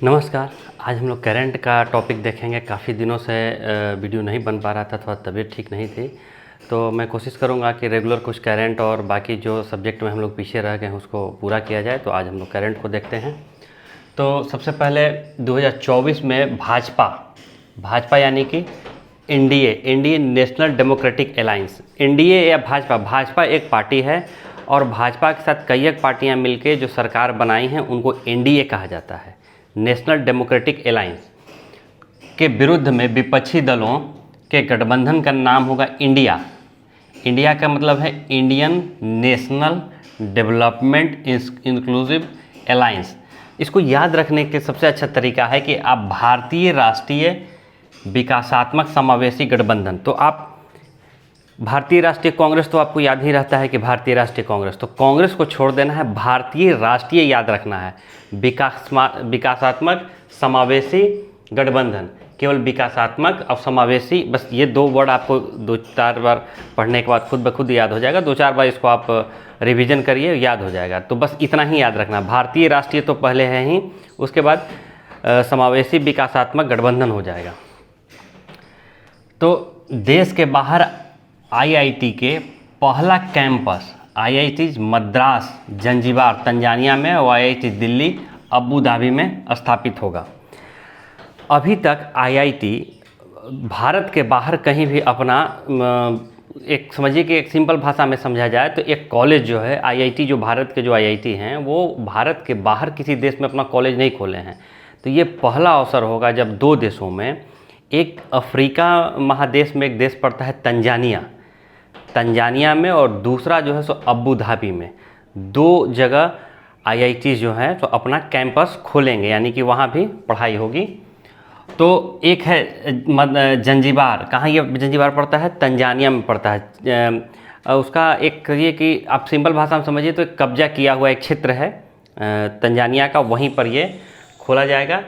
नमस्कार। आज हम लोग करंट का टॉपिक देखेंगे। काफ़ी दिनों से वीडियो नहीं बन पा रहा था, थोड़ा तबीयत ठीक नहीं थी, तो मैं कोशिश करूंगा कि रेगुलर कुछ करंट और बाकी जो सब्जेक्ट में हम लोग पीछे रह गए हैं उसको पूरा किया जाए। तो आज हम लोग करंट को देखते हैं। तो सबसे पहले 2024 में भाजपा यानी कि Indian national democratic alliance, NDA या भाजपा एक पार्टी है और भाजपा के साथ कई एक पार्टियाँ मिलकर जो सरकार बनाई हैं उनको एनडीए कहा जाता है, नेशनल डेमोक्रेटिक अलायंस। के विरुद्ध में विपक्षी दलों के गठबंधन का नाम होगा इंडिया। इंडिया का मतलब है Indian national development inclusive alliance. इसको याद रखने के सबसे अच्छा तरीका है कि आप भारतीय राष्ट्रीय विकासात्मक समावेशी गठबंधन, तो आप भारतीय राष्ट्रीय कांग्रेस तो आपको याद ही रहता है कि भारतीय राष्ट्रीय कांग्रेस, तो कांग्रेस को छोड़ देना है, भारतीय राष्ट्रीय याद रखना है। विकासात्मक समावेशी गठबंधन, केवल विकासात्मक और समावेशी, बस ये दो वर्ड आपको 2-4 बार पढ़ने के बाद खुद ब खुद याद हो जाएगा। 2-4 बार इसको आप रिवीजन करिए, याद हो जाएगा। तो बस इतना ही याद रखना, भारतीय राष्ट्रीय तो पहले है ही, उसके बाद समावेशी विकासात्मक गठबंधन हो जाएगा। तो देश के बाहर आईआईटी के पहला campus IIT Madras Zanzibar Tanzania में और आईआईटी दिल्ली अबू धाबी में स्थापित होगा। अभी तक आईआईटी भारत के बाहर कहीं भी अपना एक समझिए कि एक सिंपल भाषा में समझा जाए तो एक कॉलेज जो है आईआईटी, जो भारत के जो आईआईटी हैं वो भारत के बाहर किसी देश में अपना कॉलेज नहीं खोले हैं। तो ये पहला अवसर होगा जब दो देशों में, एक अफ्रीका महादेश में एक देश पड़ता है तंजानिया में और दूसरा जो है सो अबू धाबी में, दो जगह आईआईटी जो है तो अपना कैंपस खोलेंगे, यानी कि वहाँ भी पढ़ाई होगी। तो एक है जंजीबार, कहाँ ये जंजीबार पड़ता है? तंजानिया में पड़ता है। उसका एक कहिए कि आप सिंपल भाषा में समझिए तो एक कब्जा किया हुआ एक क्षेत्र है तंजानिया का, वहीं पर ये खोला जाएगा।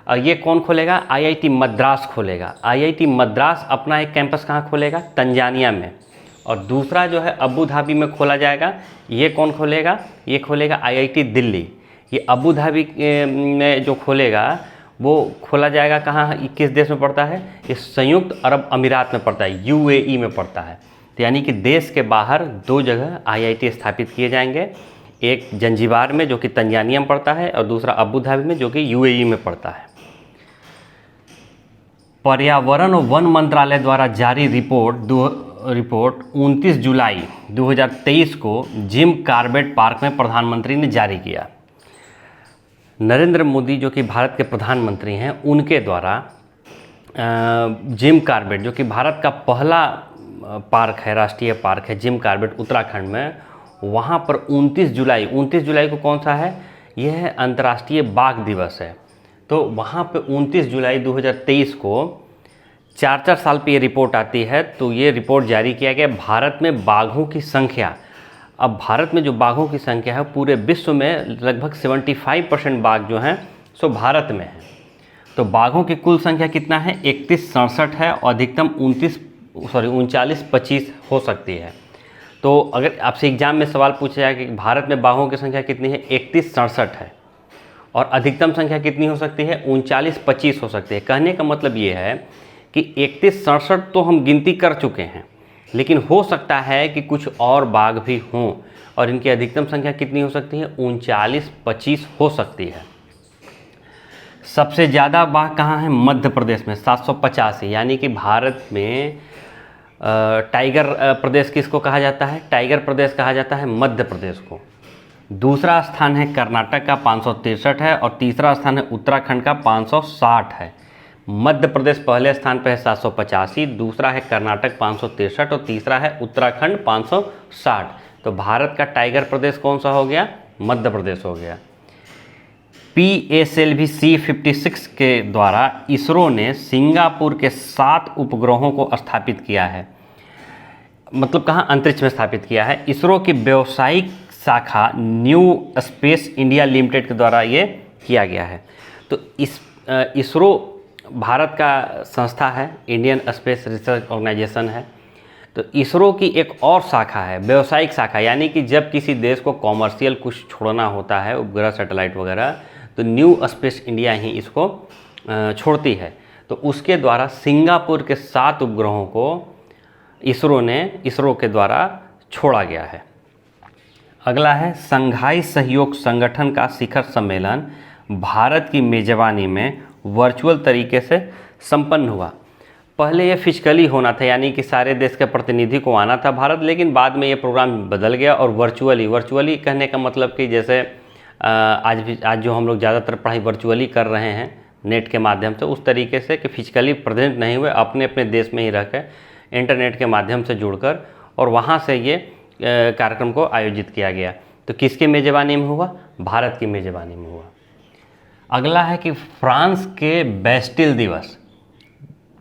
और ये कौन खोलेगा? आईआईटी मद्रास खोलेगा। आईआईटी मद्रास अपना एक कैंपस कहाँ खोलेगा? तंजानिया में। और दूसरा जो है अबू धाबी में खोला जाएगा। ये कौन खोलेगा? ये खोलेगा आईआईटी दिल्ली। ये अबू धाबी में जो खोलेगा वो खोला जाएगा कहाँ, किस देश में पड़ता है? ये संयुक्त अरब अमीरात में पड़ता है, यूएई में पड़ता है। तो यानी कि देश के बाहर दो जगह आईआईटी स्थापित किए जाएंगे, एक जंजीबार में जो कि तंजानिया में पड़ता है और दूसरा अबू धाबी में जो कि यूएई में पड़ता है। पर्यावरण और वन मंत्रालय द्वारा जारी रिपोर्ट 29 जुलाई 2023 को जिम कॉर्बेट पार्क में प्रधानमंत्री ने जारी किया। नरेंद्र मोदी जो कि भारत के प्रधानमंत्री हैं उनके द्वारा जिम कॉर्बेट, जो कि भारत का पहला पार्क है, राष्ट्रीय पार्क है जिम कॉर्बेट उत्तराखंड में, वहाँ पर 29 जुलाई को कौन सा है? यह है अंतर्राष्ट्रीय बाघ दिवस है। तो वहाँ पे 29 जुलाई 2023 को 4 साल पे ये रिपोर्ट आती है। तो ये रिपोर्ट जारी किया गया भारत में बाघों की संख्या। अब भारत में जो बाघों की संख्या है पूरे विश्व में लगभग 75% बाघ जो हैं सो भारत में है। तो बाघों की कुल संख्या कितना है? 3167 है और अधिकतम 39-25 हो सकती है। तो अगर आपसे एग्जाम में सवाल पूछा जाए कि भारत में बाघों की संख्या कितनी है? 3167 है और अधिकतम संख्या कितनी हो सकती है? 39-25 हो सकती है। कहने का मतलब ये है कि 3167 तो हम गिनती कर चुके हैं, लेकिन हो सकता है कि कुछ और बाघ भी हों और इनकी अधिकतम संख्या कितनी हो सकती है? 39-25 हो सकती है। सबसे ज़्यादा बाघ कहाँ है? मध्य प्रदेश में 785, यानी कि भारत में टाइगर प्रदेश किसको कहा जाता है? टाइगर प्रदेश कहा जाता है मध्य प्रदेश को। दूसरा स्थान है कर्नाटक का 563 है और तीसरा स्थान है उत्तराखंड का 560 है। मध्य प्रदेश पहले स्थान पर है 785, दूसरा है कर्नाटक 563 और तीसरा है उत्तराखंड 560। तो भारत का टाइगर प्रदेश कौन सा हो गया? मध्य प्रदेश हो गया। PSLV C56 के द्वारा इसरो ने सिंगापुर के 7 उपग्रहों को स्थापित किया है। मतलब कहाँ? अंतरिक्ष में स्थापित किया है। इसरो की व्यावसायिक शाखा न्यू स्पेस इंडिया लिमिटेड के द्वारा ये किया गया है। तो इसरो भारत का संस्था है, इंडियन स्पेस रिसर्च ऑर्गेनाइजेशन है। तो इसरो की एक और शाखा है, व्यावसायिक शाखा, यानी कि जब किसी देश को कॉमर्शियल कुछ छोड़ना होता है, उपग्रह सैटेलाइट वगैरह, तो न्यू स्पेस इंडिया ही इसको छोड़ती है। तो उसके द्वारा सिंगापुर के 7 उपग्रहों को इसरो के द्वारा छोड़ा गया है। अगला है संघाई सहयोग संगठन का शिखर सम्मेलन भारत की मेजबानी में वर्चुअल तरीके से संपन्न हुआ। पहले ये फिजिकली होना था, यानी कि सारे देश के प्रतिनिधि को आना था भारत, लेकिन बाद में ये प्रोग्राम बदल गया और वर्चुअली कहने का मतलब कि जैसे आज जो हम लोग ज़्यादातर पढ़ाई वर्चुअली कर रहे हैं नेट के माध्यम से, उस तरीके से कि फिजिकली प्रेजेंट नहीं हुए, अपने अपने देश में ही रह कर इंटरनेट के माध्यम से जुड़कर और वहाँ से ये कार्यक्रम को आयोजित किया गया। तो किसके मेज़बानी में हुआ? भारत की मेज़बानी में हुआ। अगला है कि फ्रांस के बेस्टिल दिवस।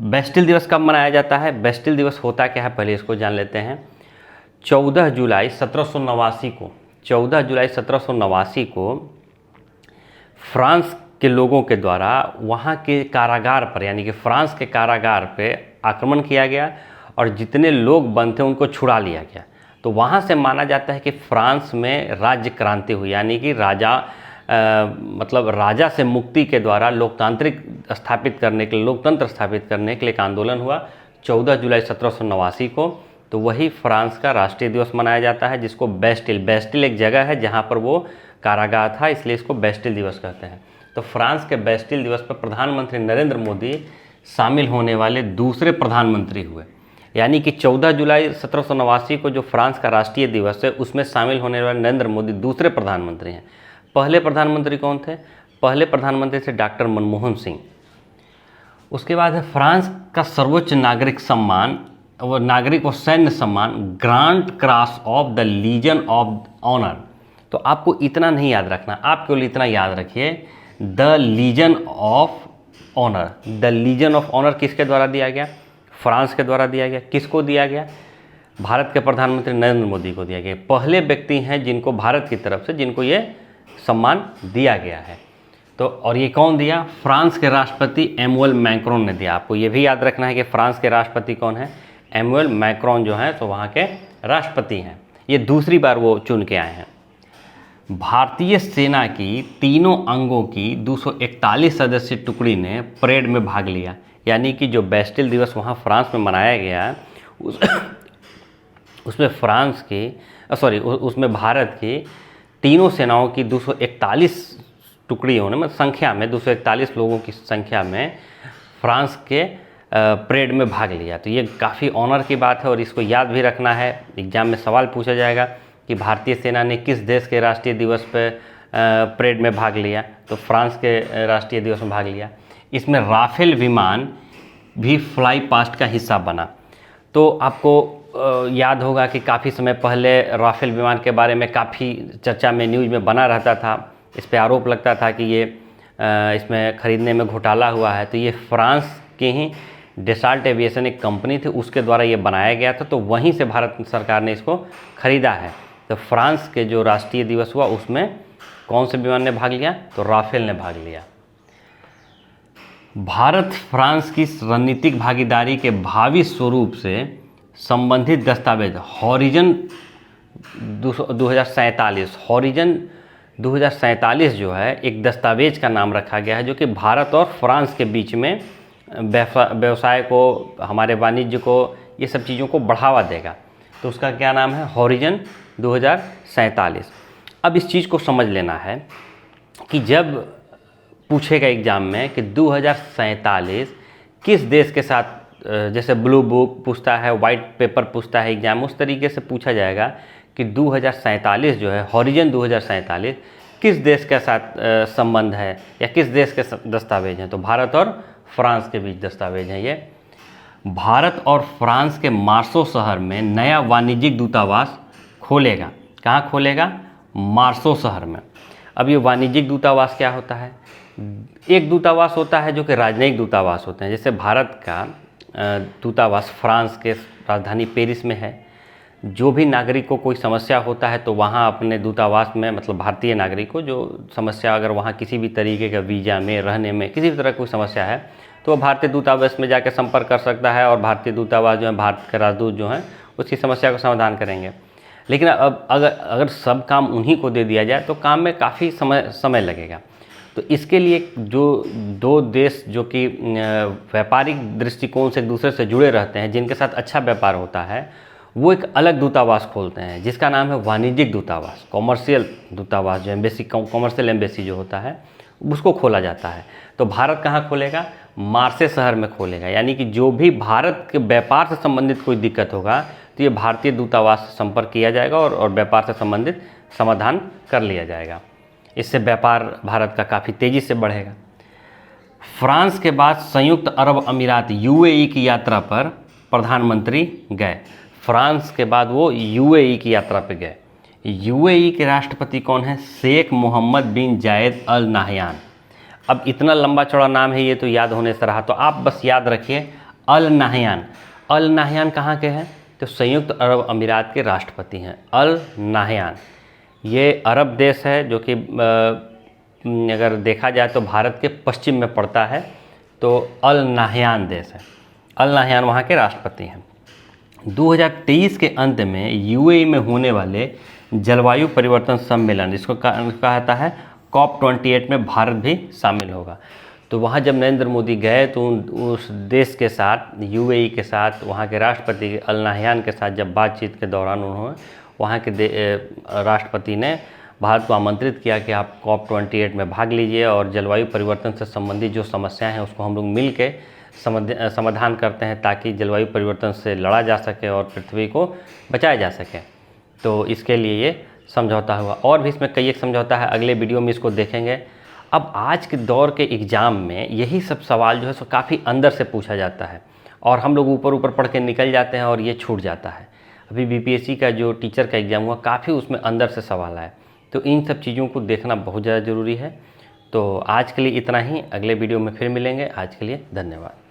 बेस्टिल दिवस कब मनाया जाता है? बेस्टिल दिवस होता क्या है, पहले इसको जान लेते हैं। 14 जुलाई 1789 को फ्रांस के लोगों के द्वारा वहाँ के कारागार पर, यानी कि फ्रांस के कारागार पे आक्रमण किया गया और जितने लोग बंद थे उनको छुड़ा लिया गया। तो वहाँ से माना जाता है कि फ्रांस में राज्य क्रांति हुई, यानी कि राजा से मुक्ति के द्वारा लोकतंत्र स्थापित करने के लिए एक आंदोलन हुआ 14 जुलाई 1789 को। तो वही फ्रांस का राष्ट्रीय दिवस मनाया जाता है, जिसको बेस्टिल एक जगह है जहाँ पर वो कारागार था, इसलिए इसको बेस्टिल दिवस कहते हैं। तो फ्रांस के बेस्टिल दिवस पर प्रधानमंत्री नरेंद्र मोदी शामिल होने वाले दूसरे प्रधानमंत्री हुए, यानी कि 14 जुलाई 1789 को जो फ्रांस का राष्ट्रीय दिवस है उसमें शामिल होने वाले नरेंद्र मोदी दूसरे प्रधानमंत्री हैं। पहले प्रधानमंत्री कौन थे? पहले प्रधानमंत्री थे डॉक्टर मनमोहन सिंह। उसके बाद है फ्रांस का सर्वोच्च नागरिक सम्मान, वो नागरिक और सैन्य सम्मान grand cross of the legion of honour. तो आपको इतना नहीं याद रखना, आप केवल इतना याद रखिए, the legion of honour. The legion of honour किसके द्वारा दिया गया? फ्रांस के द्वारा दिया गया। किसको दिया गया? भारत के प्रधानमंत्री नरेंद्र मोदी को दिया गया। पहले व्यक्ति हैं जिनको भारत की तरफ से जिनको ये सम्मान दिया गया है। तो और ये कौन दिया? फ्रांस के राष्ट्रपति एमुअल मैक्रोन ने दिया। आपको ये भी याद रखना है कि फ्रांस के राष्ट्रपति कौन है? एमुअल मैक्रोन जो हैं तो वहाँ के राष्ट्रपति हैं। ये दूसरी बार वो चुन के आए हैं। भारतीय सेना की तीनों अंगों की 241 सदस्यीय टुकड़ी ने परेड में भाग लिया, यानी कि जो बेस्टिल दिवस वहाँ फ्रांस में मनाया गया उसमें भारत की तीनों सेनाओं की 241 टुकड़ियों ने, मतलब संख्या में 241 लोगों की संख्या में फ्रांस के परेड में भाग लिया। तो ये काफ़ी ऑनर की बात है और इसको याद भी रखना है। एग्जाम में सवाल पूछा जाएगा कि भारतीय सेना ने किस देश के राष्ट्रीय दिवस पर परेड में भाग लिया? तो फ्रांस के राष्ट्रीय दिवस में भाग लिया। इसमें राफेल विमान भी फ्लाई पास्ट का हिस्सा बना। तो आपको याद होगा कि काफ़ी समय पहले राफेल विमान के बारे में काफ़ी चर्चा में न्यूज़ में बना रहता था, इस पे आरोप लगता था कि ये इसमें ख़रीदने में घोटाला हुआ है। तो ये फ्रांस की ही डेसाल्ट एविएशन एक कंपनी थी, उसके द्वारा ये बनाया गया था, तो वहीं से भारत सरकार ने इसको ख़रीदा है। तो फ्रांस के जो राष्ट्रीय दिवस हुआ उसमें कौन से विमान ने भाग लिया? तो राफेल ने भाग लिया। भारत फ्रांस की रणनीतिक भागीदारी के भावी स्वरूप से संबंधित दस्तावेज हॉरिजन 2047 जो है एक दस्तावेज का नाम रखा गया है, जो कि भारत और फ्रांस के बीच में व्यवसाय को, हमारे वाणिज्य को, ये सब चीज़ों को बढ़ावा देगा। तो उसका क्या नाम है? हॉरिजन 2047। अब इस चीज़ को समझ लेना है कि जब पूछेगा एग्ज़ाम में कि 2047 किस देश के साथ, जैसे ब्लू बुक पूछता है, वाइट पेपर पूछता है एग्ज़ाम, उस तरीके से पूछा जाएगा कि 2047 जो है हॉरिजन 2047 किस देश के साथ संबंध है या किस देश के दस्तावेज हैं? तो भारत और फ्रांस के बीच दस्तावेज हैं ये। भारत और फ्रांस के मार्सो शहर में नया वाणिज्यिक दूतावास खोलेगा। कहाँ खोलेगा? मार्सो शहर में। अब ये वाणिज्यिक दूतावास क्या होता है? एक दूतावास होता है जो कि राजनयिक दूतावास होते हैं, जैसे भारत का दूतावास फ्रांस के राजधानी पेरिस में है। जो भी नागरिक को कोई समस्या होता है तो वहाँ अपने दूतावास में, मतलब भारतीय नागरिक को जो समस्या, अगर वहाँ किसी भी तरीके का वीज़ा में, रहने में किसी भी तरह कोई समस्या है तो वो भारतीय दूतावास में जाकर संपर्क कर सकता है और भारतीय दूतावास जो है, भारत के राजदूत जो हैं, उसकी समस्या का समाधान करेंगे। लेकिन अब अगर सब काम उन्हीं को दे दिया जाए तो काम में काफ़ी समय लगेगा। तो इसके लिए जो दो देश जो कि व्यापारिक दृष्टिकोण से एक दूसरे से जुड़े रहते हैं, जिनके साथ अच्छा व्यापार होता है, वो एक अलग दूतावास खोलते हैं जिसका नाम है वाणिज्यिक दूतावास, कॉमर्शियल दूतावास, जो एम्बेसी, कॉमर्शियल एम्बेसी जो होता है उसको खोला जाता है। तो भारत कहाँ खोलेगा? मार्से शहर में खोलेगा। यानी कि जो भी भारत के व्यापार से संबंधित कोई दिक्कत होगा तो ये भारतीय दूतावास से संपर्क किया जाएगा और व्यापार से संबंधित समाधान कर लिया जाएगा। इससे व्यापार भारत का काफ़ी तेज़ी से बढ़ेगा। फ्रांस के बाद संयुक्त अरब अमीरात यूएई की यात्रा पर प्रधानमंत्री गए। फ्रांस के बाद वो यूएई की यात्रा पर गए। यूएई के राष्ट्रपति कौन है? शेख मोहम्मद बिन जायद अल नाहयान। अब इतना लंबा चौड़ा नाम है, ये तो याद होने से रहा, तो आप बस याद रखिए अल नाहयान। अल नाहयान कहाँ के हैं? तो संयुक्त अरब अमीरात के राष्ट्रपति हैं अल नाहयान। ये अरब देश है जो कि अगर देखा जाए तो भारत के पश्चिम में पड़ता है, तो अल नाहयान देश है। अल नाहयान वहाँ के राष्ट्रपति हैं। 2023 के अंत में यूएई में होने वाले जलवायु परिवर्तन सम्मेलन, जिसको कहा जाता है COP28 में भारत भी शामिल होगा। तो वहाँ जब नरेंद्र मोदी गए तो उस देश के साथ, यूएई के साथ, वहाँ के राष्ट्रपति अल नाहयान के साथ जब बातचीत के दौरान उन्होंने वहाँ के राष्ट्रपति ने भारत को आमंत्रित किया कि आप COP28 में भाग लीजिए और जलवायु परिवर्तन से संबंधित जो समस्याएं हैं उसको हम लोग मिल के समाधान करते हैं, ताकि जलवायु परिवर्तन से लड़ा जा सके और पृथ्वी को बचाया जा सके। तो इसके लिए ये समझौता हुआ। और भी इसमें कई एक समझौता है, अगले वीडियो में इसको देखेंगे। अब आज के दौर के एग्ज़ाम में यही सब सवाल जो है सो काफ़ी अंदर से पूछा जाता है और हम लोग ऊपर ऊपर पढ़ के निकल जाते हैं और ये छूट जाता है। अभी बीपीएससी का जो टीचर का एग्ज़ाम हुआ, काफ़ी उसमें अंदर से सवाल आए। तो इन सब चीज़ों को देखना बहुत ज़्यादा ज़रूरी है। तो आज के लिए इतना ही, अगले वीडियो में फिर मिलेंगे। आज के लिए धन्यवाद।